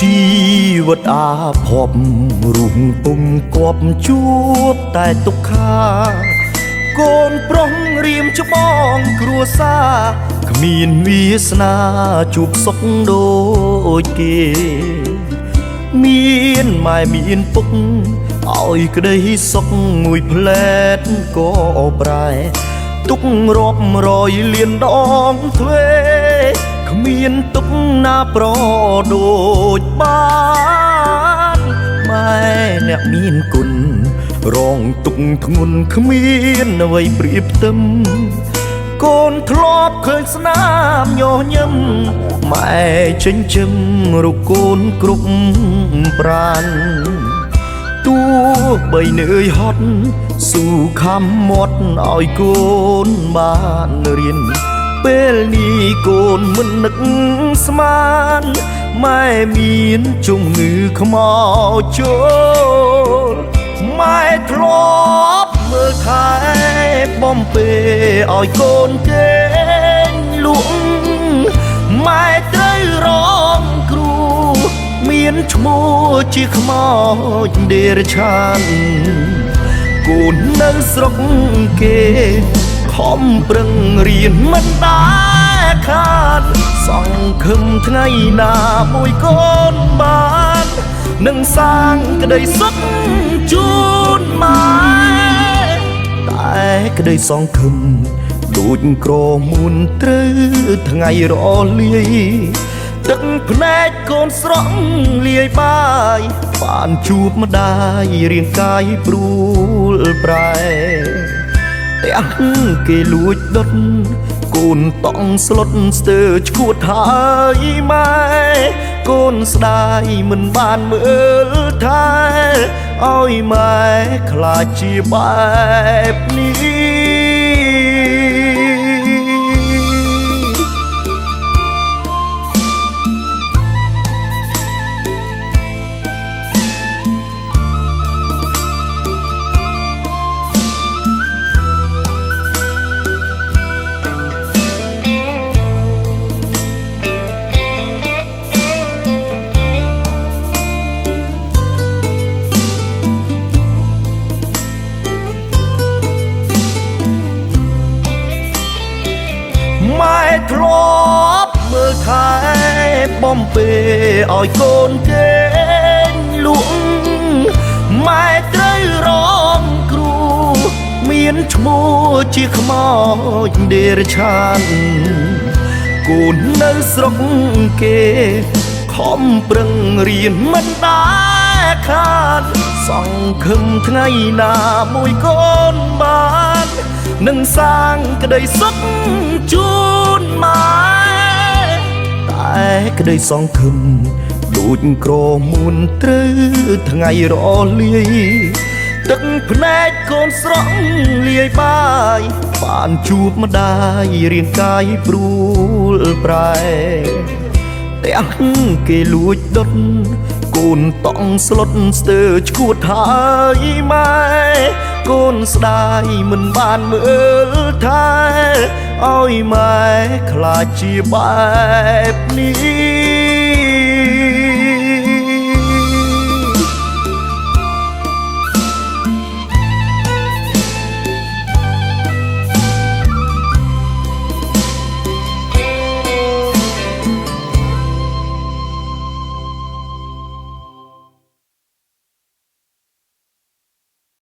ជីវិតអាភ័ព្វរូបពុំគប់ជួបតែទុក្ខាកូនប្រុសរៀមច្បងគ្រួសារគ្មានវាសនាជួបសុខដូចគេមានម៉ែមានពុកឲ្យក្តីសុខមួយផ្លែតក៏ប្រែទុករាប់រយលានដងទ្វេគ្មានទុកណាប្រដូចបានម៉ែអ្នកមានគុណរងទុកធ្ងន់គ្មានអ្វីប្រៀបផ្ទឹមកូនធ្លាប់ឃើញស្នាមញញឹមម៉ែចិញ្ចឹមរូបកូនគ្រប់ប្រាណទោះបីនឿយហត់ស៊ូខំមាត់ឲ្យកូនបានរៀនពេលនេះកូនមិននឹកស្មានម៉ែមានជំងឺខ្មោចចូលម៉ែធ្លាប់មើលថែបំពេឲ្យកូនគេងលក់ម៉ែត្រូវរងគ្រូមានឈ្មោះជាខ្មោចដេរឆានកូននៅស្រុកគេខំប្រឹងរៀនមិនដែលខាតសង្ឃឹមថ្ងៃណាមួយកូនបាននឹងសាងក្តីសុខជូនម៉ែតែក្តីសង្ឃឹមដូចក្រមួនត្រូវថ្ងៃរលាយទឹកភ្នែកកូនស្រស់លាយបាយបានជួបម្ដាយរាងកាយព្រួលប្រែទាំងគេលួចដុតកូនតង់ស្លុតស្ទើរឈួតហើយម៉ែកូនស្ដាយមិនបានមើលថែឲ្យម៉ែខ្លាចជាបែបនេះម៉ែធ្លាប់មើលថែបំពេឲ្យកូនគេងលក់ម៉ែត្រូវរងគ្រូមានឈ្មោះជាខ្មោចដេរឆានកូននៅស្រុកគេខំប្រឹងរៀនមិនដែលខាតសង្ឃឹមថ្ងៃណាមួយកូនបាននឹងសាងក្តីសុខជូនម៉ែតែក្តីសង្ឃឹមដូចក្រមួនត្រូវថ្ងៃរលាយទឹកភ្នែកកូនស្រស់លាយបាយបានជួបម្ដាយរាងកាយព្រួលប្រែទាំងគេលួចដុតកូនតង់ស្លុតស្ទើរឈួតហើយម៉ែកូនស្ដាយមិនបានមើលថែឲ្យម៉ែខ្លាចជាបែបនេះ